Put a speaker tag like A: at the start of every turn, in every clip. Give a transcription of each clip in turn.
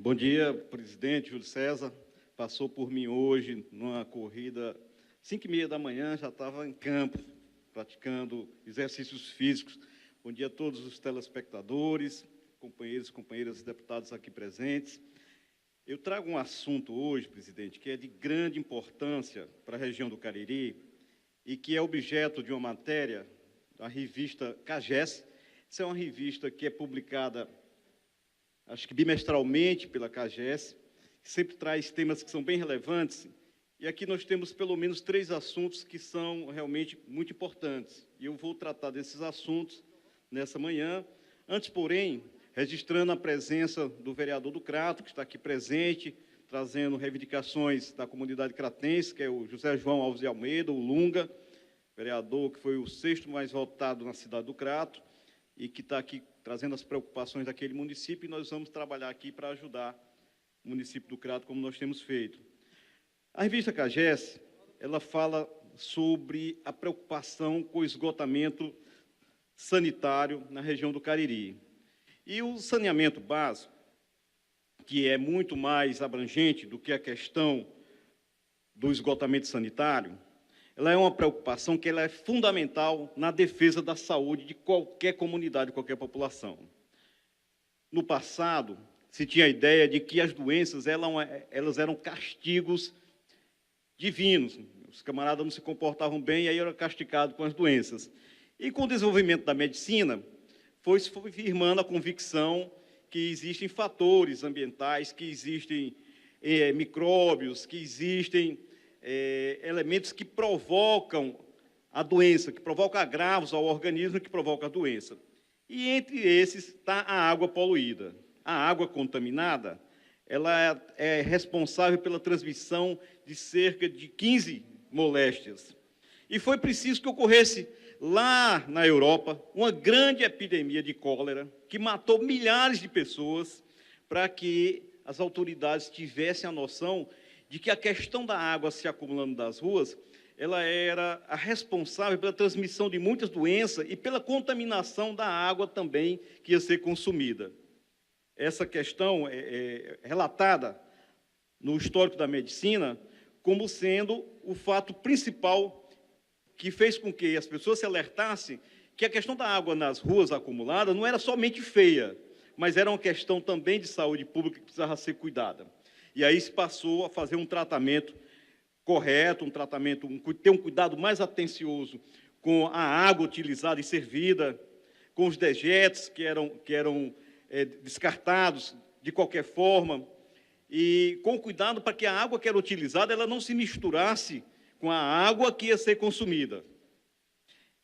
A: Bom dia, presidente Júlio César. Passou por mim hoje numa corrida, 5h30 da manhã, já estava em campo, praticando exercícios físicos. Bom dia a todos os telespectadores, companheiros e companheiras deputados aqui presentes. Eu trago um assunto hoje, presidente, que é de grande importância para a região do Cariri e que é objeto de uma matéria da revista CAGES. Essa é uma revista que é publicada, acho que bimestralmente, pela CAGES, que sempre traz temas que são bem relevantes. E aqui nós temos pelo menos 3 assuntos que são realmente muito importantes. E eu vou tratar desses assuntos nessa manhã. Antes, porém, registrando a presença do vereador do Crato, que está aqui presente, trazendo reivindicações da comunidade cratense, que é o José João Alves de Almeida, o Lunga, vereador que foi o 6º mais votado na cidade do Crato, e que está aqui trazendo as preocupações daquele município, e nós vamos trabalhar aqui para ajudar o município do Crato, como nós temos feito. A revista CAGES, ela fala sobre a preocupação com o esgotamento sanitário na região do Cariri. E o saneamento básico, que é muito mais abrangente do que a questão do esgotamento sanitário, ela é uma preocupação que ela é fundamental na defesa da saúde de qualquer comunidade, de qualquer população. No passado, se tinha a ideia de que as doenças elas eram castigos divinos. Os camaradas não se comportavam bem e aí eram castigados com as doenças. E com o desenvolvimento da medicina, foi firmando a convicção que existem fatores ambientais, que existem micróbios, que existem elementos que provocam a doença, que provocam agravos ao organismo, que provocam a doença. E entre esses está a água poluída. A água contaminada, ela é responsável pela transmissão de cerca de 15 moléstias. E foi preciso que ocorresse lá na Europa uma grande epidemia de cólera, que matou milhares de pessoas, para que as autoridades tivessem a noção de que a questão da água se acumulando das ruas, ela era a responsável pela transmissão de muitas doenças e pela contaminação da água também que ia ser consumida. Essa questão é relatada no histórico da medicina como sendo o fato principal que fez com que as pessoas se alertassem que a questão da água nas ruas acumulada não era somente feia, mas era uma questão também de saúde pública que precisava ser cuidada. E aí se passou a fazer um tratamento correto, ter um cuidado mais atencioso com a água utilizada e servida, com os dejetos que eram descartados de qualquer forma, e com cuidado para que a água que era utilizada ela não se misturasse com a água que ia ser consumida.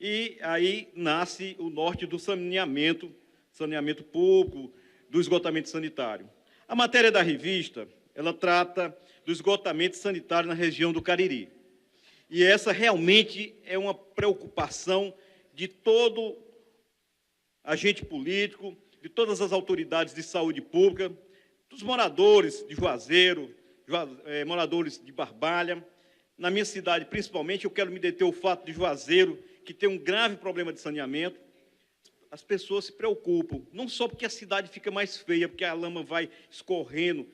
A: E aí nasce o norte do saneamento público, do esgotamento sanitário. A matéria da revista, ela trata do esgotamento sanitário na região do Cariri. E essa realmente é uma preocupação de todo agente político, de todas as autoridades de saúde pública, dos moradores de Juazeiro, moradores de Barbalha. Na minha cidade, principalmente, eu quero me deter ao fato de Juazeiro, que tem um grave problema de saneamento. As pessoas se preocupam, não só porque a cidade fica mais feia, porque a lama vai escorrendo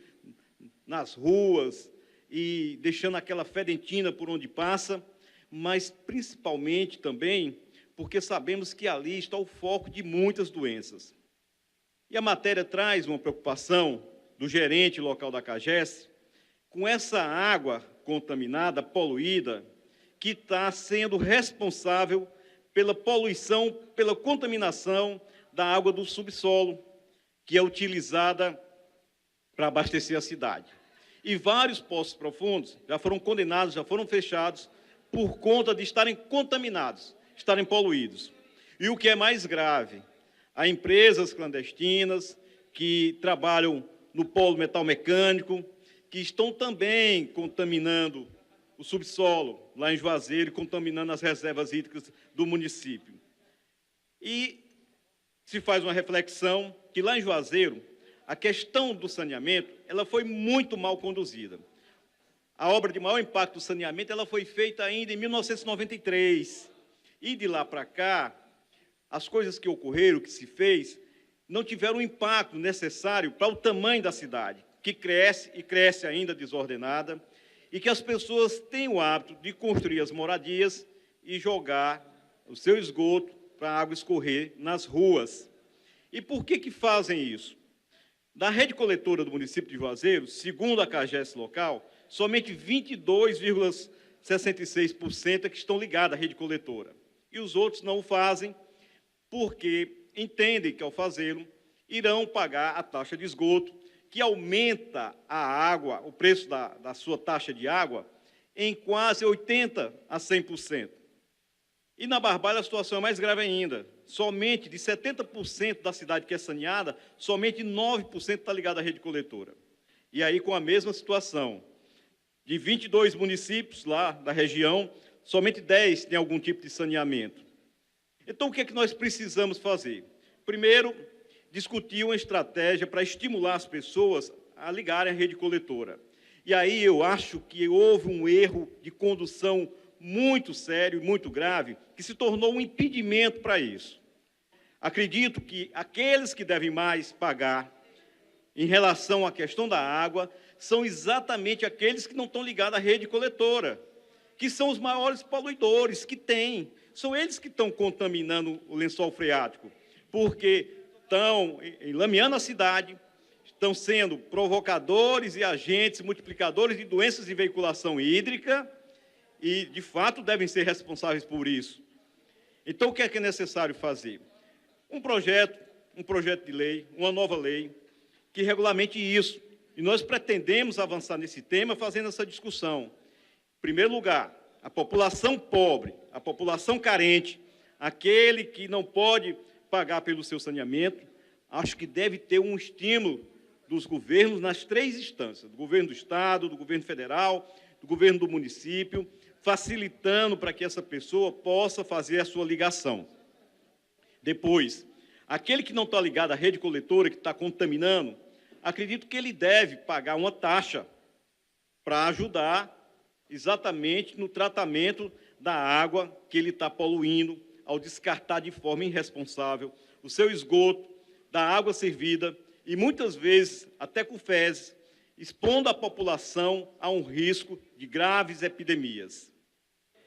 A: nas ruas e deixando aquela fedentina por onde passa, mas principalmente também porque sabemos que ali está o foco de muitas doenças. E a matéria traz uma preocupação do gerente local da CAGES com essa água contaminada, poluída, que está sendo responsável pela poluição, pela contaminação da água do subsolo, que é utilizada para abastecer a cidade. E vários poços profundos já foram condenados, já foram fechados, por conta de estarem contaminados, estarem poluídos. E o que é mais grave, há empresas clandestinas que trabalham no polo metal mecânico, que estão também contaminando o subsolo, lá em Juazeiro, e contaminando as reservas hídricas do município. E se faz uma reflexão que lá em Juazeiro, a questão do saneamento ela foi muito mal conduzida. A obra de maior impacto do saneamento ela foi feita ainda em 1993. E de lá para cá, as coisas que ocorreram, que se fez, não tiveram o impacto necessário para o tamanho da cidade. que cresce e cresce ainda desordenada, e que as pessoas têm o hábito de construir as moradias e jogar o seu esgoto para a água escorrer nas ruas. E por que fazem isso? Da rede coletora do município de Juazeiro, segundo a CAGES local, somente 22,66% é que estão ligados à rede coletora. E os outros não o fazem porque entendem que, ao fazê-lo, irão pagar a taxa de esgoto, que aumenta a água, o preço da sua taxa de água, em quase 80% a 100%. E na Barbalha a situação é mais grave ainda. Somente de 70% da cidade que é saneada, somente 9% está ligado à rede coletora. E aí, com a mesma situação, de 22 municípios lá da região, somente 10 têm algum tipo de saneamento. Então, o que é que nós precisamos fazer? Primeiro, discutir uma estratégia para estimular as pessoas a ligarem à rede coletora. E aí eu acho que houve um erro de condução muito sério e muito grave, que se tornou um impedimento para isso. Acredito que aqueles que devem mais pagar em relação à questão da água são exatamente aqueles que não estão ligados à rede coletora, que são os maiores poluidores que tem. São eles que estão contaminando o lençol freático, porque estão enlameando a cidade, estão sendo provocadores e agentes multiplicadores de doenças de veiculação hídrica e, de fato, devem ser responsáveis por isso. Então, o que é necessário fazer? Um projeto de lei, uma nova lei, que regulamente isso. E nós pretendemos avançar nesse tema fazendo essa discussão. Em primeiro lugar, a população pobre, a população carente, aquele que não pode pagar pelo seu saneamento, acho que deve ter um estímulo dos governos nas 3 instâncias, do governo do Estado, do governo federal, do governo do município, facilitando para que essa pessoa possa fazer a sua ligação. Depois, aquele que não está ligado à rede coletora, que está contaminando, acredito que ele deve pagar uma taxa para ajudar exatamente no tratamento da água que ele está poluindo ao descartar de forma irresponsável o seu esgoto, da água servida e, muitas vezes, até com fezes, expondo a população a um risco de graves epidemias.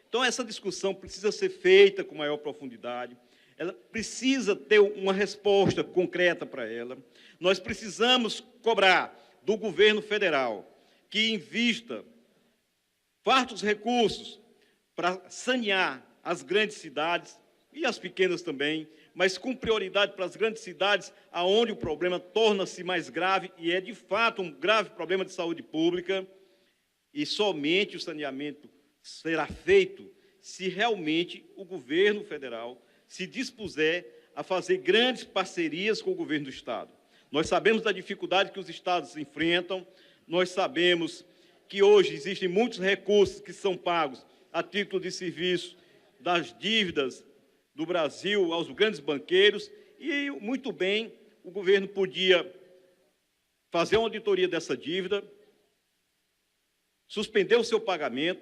A: Então, essa discussão precisa ser feita com maior profundidade, ela precisa ter uma resposta concreta para ela. Nós precisamos cobrar do governo federal que invista fartos recursos para sanear as grandes cidades e as pequenas também, mas com prioridade para as grandes cidades, aonde o problema torna-se mais grave e é, de fato, um grave problema de saúde pública, e somente o saneamento será feito se realmente o governo federal se dispuser a fazer grandes parcerias com o governo do Estado. Nós sabemos da dificuldade que os estados enfrentam, nós sabemos que hoje existem muitos recursos que são pagos a título de serviço das dívidas do Brasil aos grandes banqueiros, e, muito bem, o governo podia fazer uma auditoria dessa dívida, suspender o seu pagamento,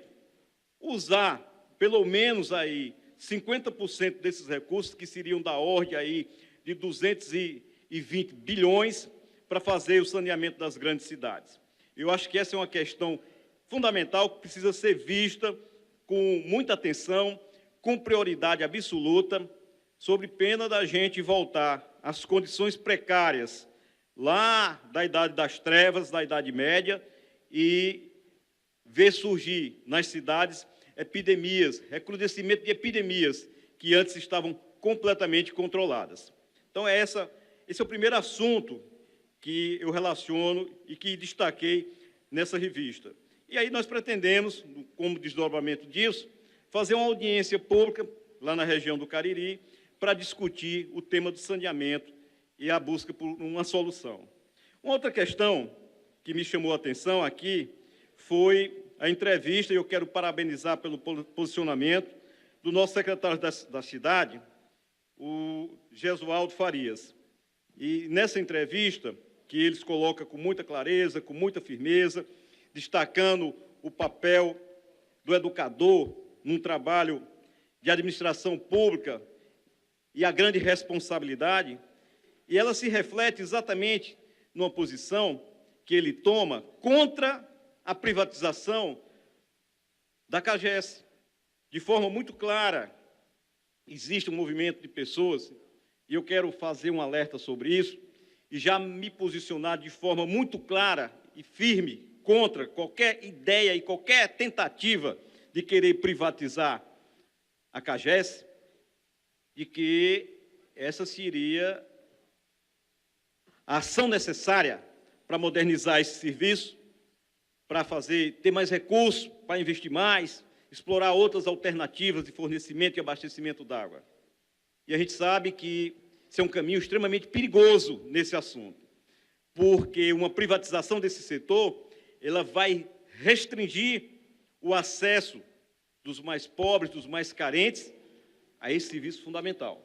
A: usar pelo menos aí 50% desses recursos, que seriam da ordem aí de 220 bilhões, para fazer o saneamento das grandes cidades. Eu acho que essa é uma questão fundamental que precisa ser vista com muita atenção, com prioridade absoluta, sob pena da gente voltar às condições precárias lá da Idade das Trevas, da Idade Média, e ver surgir nas cidades epidemias, recrudescimento de epidemias que antes estavam completamente controladas. Então, esse é o primeiro assunto que eu relaciono e que destaquei nessa revista. E aí nós pretendemos, como desdobramento disso, fazer uma audiência pública lá na região do Cariri para discutir o tema do saneamento e a busca por uma solução. Uma outra questão que me chamou a atenção aqui foi a entrevista, e eu quero parabenizar pelo posicionamento do nosso secretário da cidade, o Gesualdo Farias. E nessa entrevista, que eles colocam com muita clareza, com muita firmeza, destacando o papel do educador num trabalho de administração pública e a grande responsabilidade, e ela se reflete exatamente numa posição que ele toma contra a privatização da CAGES. De forma muito clara, existe um movimento de pessoas, e eu quero fazer um alerta sobre isso, e já me posicionar de forma muito clara e firme contra qualquer ideia e qualquer tentativa de querer privatizar a CAGES, de que essa seria a ação necessária para modernizar esse serviço, para ter mais recursos, para investir mais, explorar outras alternativas de fornecimento e abastecimento d'água. E a gente sabe que esse é um caminho extremamente perigoso nesse assunto, porque uma privatização desse setor, ela vai restringir o acesso dos mais pobres, dos mais carentes, a esse serviço fundamental.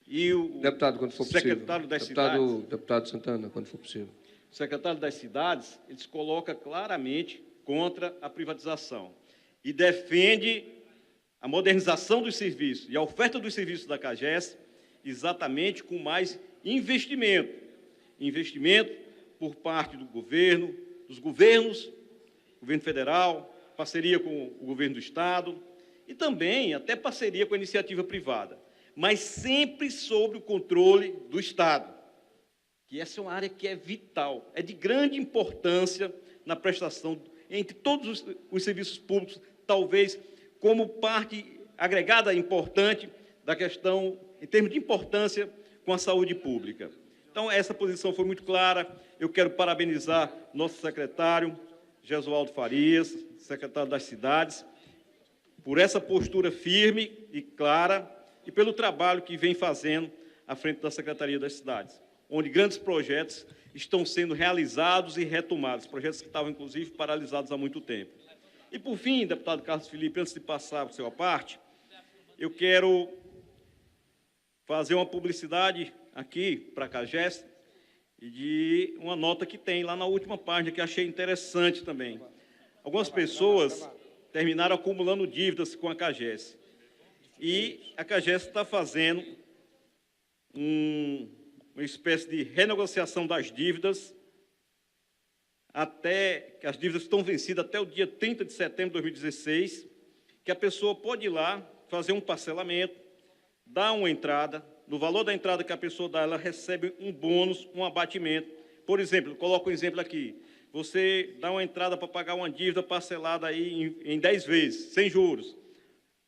A: E o
B: deputado, quando for
A: secretário
B: possível.
A: das cidades,
B: Deputado Santana, quando for possível.
A: o secretário das cidades, ele se coloca claramente contra a privatização e defende a modernização dos serviços e a oferta dos serviços da CAGES exatamente com mais investimento. Investimento por parte do governo, dos governos, governo federal, parceria com o governo do Estado e também até parceria com a iniciativa privada, mas sempre sob o controle do Estado, que essa é uma área que é vital, é de grande importância na prestação, entre todos os serviços públicos, talvez como parte agregada importante da questão, em termos de importância, com a saúde pública. Então, essa posição foi muito clara. Eu quero parabenizar nosso secretário, Jesualdo Farias, secretário das cidades, por essa postura firme e clara e pelo trabalho que vem fazendo à frente da Secretaria das Cidades, onde grandes projetos estão sendo realizados e retomados, projetos que estavam, inclusive, paralisados há muito tempo. E, por fim, deputado Carlos Felipe, antes de passar para a sua parte, eu quero fazer uma publicidade aqui para a CAGES e de uma nota que tem lá na última página, que achei interessante também. Algumas pessoas terminaram acumulando dívidas com a CAGES. E a CAGES está fazendo uma espécie de renegociação das dívidas, até que as dívidas estão vencidas até o dia 30 de setembro de 2016, que a pessoa pode ir lá, fazer um parcelamento, dar uma entrada, no valor da entrada que a pessoa dá, ela recebe um bônus, um abatimento. Por exemplo, coloco um exemplo aqui, você dá uma entrada para pagar uma dívida parcelada aí em 10 vezes, sem juros.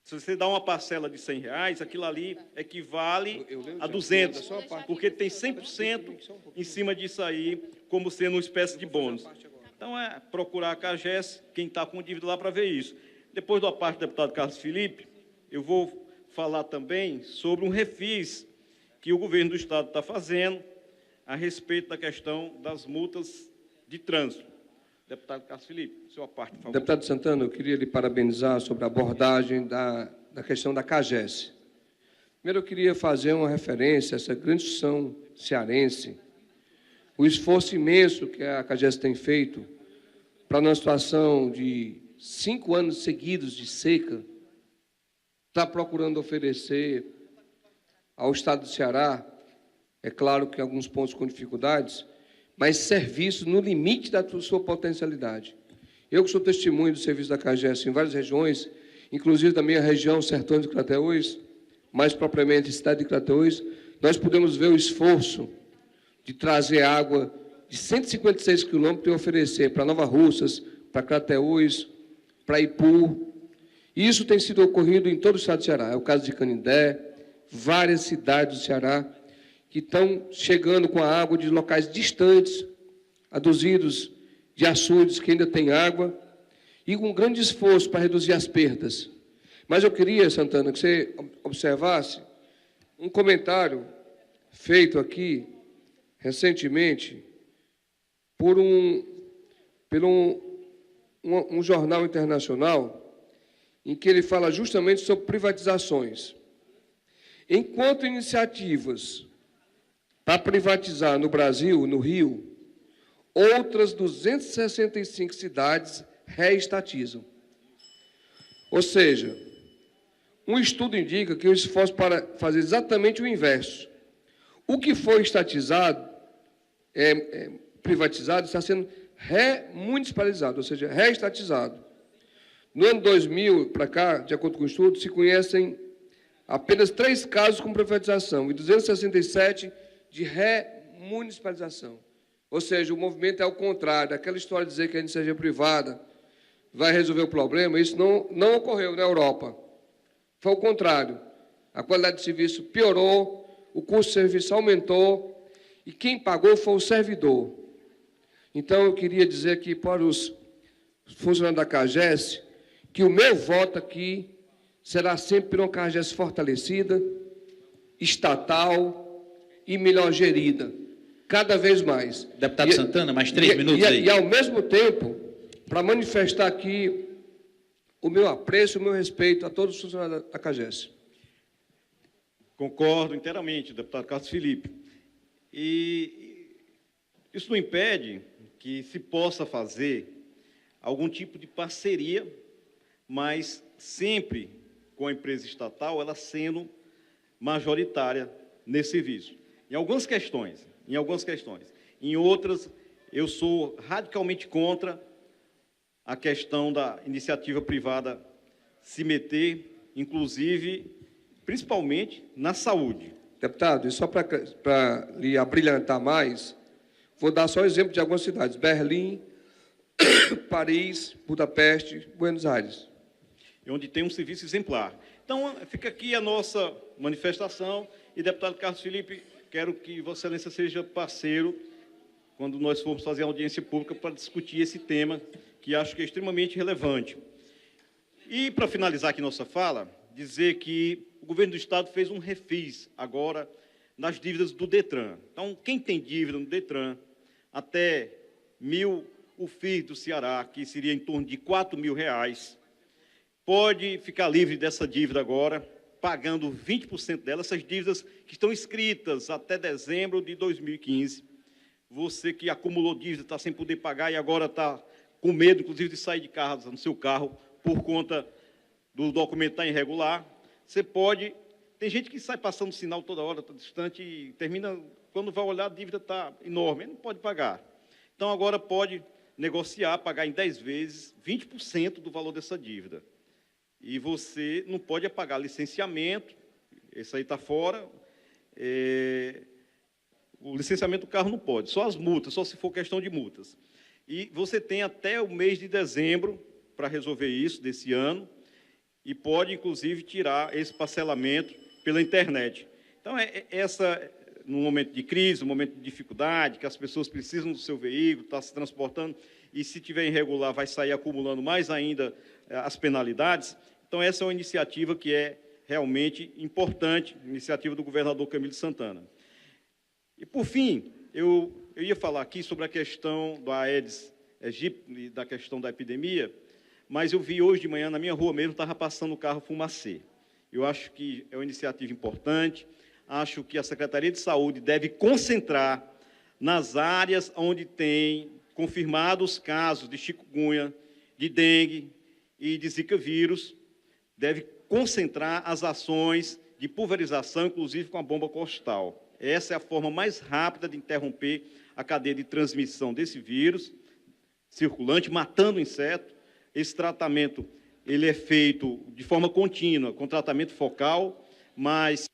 A: Se você dá uma parcela de R$100, aquilo ali equivale a 200, porque tem 100% em cima disso aí, como sendo uma espécie de bônus. Então, é procurar a CAGES, quem está com dívida lá, para ver isso. Depois da parte do deputado Carlos Felipe, eu vou falar também sobre um refis que o governo do Estado está fazendo a respeito da questão das multas de trânsito. Deputado Carlos Felipe, sua parte, por favor.
B: Deputado Santana, eu queria lhe parabenizar sobre a abordagem da questão da CAGES. Primeiro, eu queria fazer uma referência a essa grande instituição cearense, o esforço imenso que a CAGES tem feito para, numa situação de 5 anos seguidos de seca, está procurando oferecer ao Estado do Ceará, é claro que em alguns pontos com dificuldades, mas serviços no limite da sua potencialidade. Eu que sou testemunho do serviço da CAGES em várias regiões, inclusive da minha região, Sertões de Crateús, mais propriamente cidade de Crateús, nós podemos ver o esforço de trazer água de 156 quilômetros e oferecer para Nova Russas, para Crateús, para Ipu. E isso tem sido ocorrido em todo o estado do Ceará. É o caso de Canindé, várias cidades do Ceará que estão chegando com a água de locais distantes, aduzidos de açudes que ainda têm água, e com um grande esforço para reduzir as perdas. Mas eu queria, Santana, que você observasse um comentário feito aqui, recentemente, por um jornal internacional, em que ele fala justamente sobre privatizações. Enquanto iniciativas para privatizar no Brasil, no Rio, outras 265 cidades reestatizam. Ou seja, um estudo indica que o esforço para fazer exatamente o inverso. O que foi estatizado privatizado, está sendo remunicipalizado, ou seja, reestatizado. No ano 2000 para cá, de acordo com o estudo, se conhecem apenas 3 casos com privatização e 267 de remunicipalização. Ou seja, o movimento é ao contrário. Aquela história de dizer que a iniciativa privada vai resolver o problema, isso não ocorreu na Europa. Foi o contrário. A qualidade de serviço piorou, o custo de serviço aumentou e quem pagou foi o servidor. Então, eu queria dizer aqui para os funcionários da CAGES que o meu voto aqui será sempre uma CAGES fortalecida, estatal e melhor gerida, cada vez mais.
C: Deputado Santana, mais 3 minutos aí.
B: E, ao mesmo tempo, para manifestar aqui o meu apreço, o meu respeito a todos os funcionários da CAGES.
A: Concordo inteiramente, deputado Carlos Felipe. E isso não impede que se possa fazer algum tipo de parceria, mas sempre com a empresa estatal, ela sendo majoritária nesse serviço. Em algumas questões. Em outras, eu sou radicalmente contra a questão da iniciativa privada se meter, inclusive, principalmente na saúde.
B: Deputado, e só para lhe abrilhantar mais, vou dar só exemplo de algumas cidades: Berlim, Paris, Budapeste, Buenos Aires.
A: Onde tem um serviço exemplar. Então, fica aqui a nossa manifestação. E, deputado Carlos Felipe, quero que Vossa Excelência seja parceiro quando nós formos fazer a audiência pública para discutir esse tema, que acho que é extremamente relevante. E, para finalizar aqui nossa fala, dizer que o governo do Estado fez um refis agora nas dívidas do DETRAN. Então, quem tem dívida no DETRAN, até 1.000 UFIs do Ceará, que seria em torno de R$4.000, pode ficar livre dessa dívida agora, pagando 20% dela, essas dívidas que estão inscritas até dezembro de 2015. Você que acumulou dívida, está sem poder pagar e agora está com medo, inclusive, de sair de casa, no seu carro, por conta do documento estar irregular, você pode... Tem gente que sai passando sinal toda hora, está distante, e termina, quando vai olhar, a dívida está enorme, ele não pode pagar. Então, agora pode negociar, pagar em 10 vezes, 20% do valor dessa dívida. E você não pode pagar licenciamento, esse aí está fora, o licenciamento do carro não pode, só as multas, só se for questão de multas. E você tem até o mês de dezembro para resolver isso, desse ano, e pode, inclusive, tirar esse parcelamento pela internet. Então, num momento de crise, num momento de dificuldade, que as pessoas precisam do seu veículo, está se transportando, e se tiver irregular, vai sair acumulando mais ainda as penalidades. Então, essa é uma iniciativa que é realmente importante, iniciativa do governador Camilo Santana. E, por fim, eu ia falar aqui sobre a questão da Aedes aegypti, da questão da epidemia, mas eu vi hoje de manhã, na minha rua mesmo, estava passando o carro fumacê. Eu acho que é uma iniciativa importante, acho que a Secretaria de Saúde deve concentrar nas áreas onde tem confirmados casos de chikungunya, de dengue e de zika vírus, deve concentrar as ações de pulverização, inclusive com a bomba costal. Essa é a forma mais rápida de interromper a cadeia de transmissão desse vírus circulante, matando o inseto. Esse tratamento ele é feito de forma contínua, com tratamento focal, mas...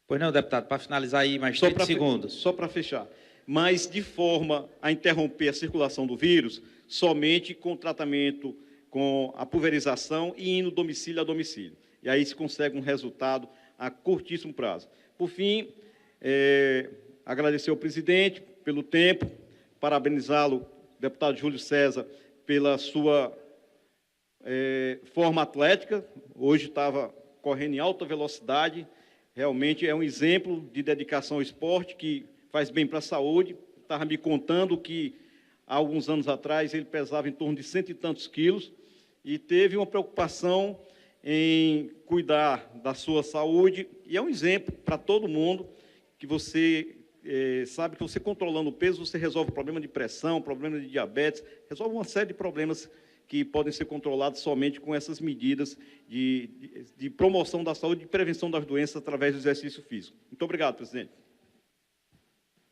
C: Pois não, deputado, para finalizar aí, mais 30 segundos.
A: Só para fechar. Mas de forma a interromper a circulação do vírus, somente com tratamento, com a pulverização e indo domicílio a domicílio. E aí se consegue um resultado a curtíssimo prazo. Por fim, agradecer ao presidente pelo tempo, parabenizá-lo, deputado Júlio César, pela sua forma atlética. Hoje estava correndo em alta velocidade, realmente é um exemplo de dedicação ao esporte, que faz bem para a saúde. Estava me contando que, há alguns anos atrás, ele pesava em torno de 100 e tantos quilos, e teve uma preocupação em cuidar da sua saúde, e é um exemplo para todo mundo, que você sabe que você controlando o peso, você resolve o problema de pressão, problema de diabetes, resolve uma série de problemas que podem ser controlados somente com essas medidas de promoção da saúde e prevenção das doenças através do exercício físico. Muito obrigado, presidente.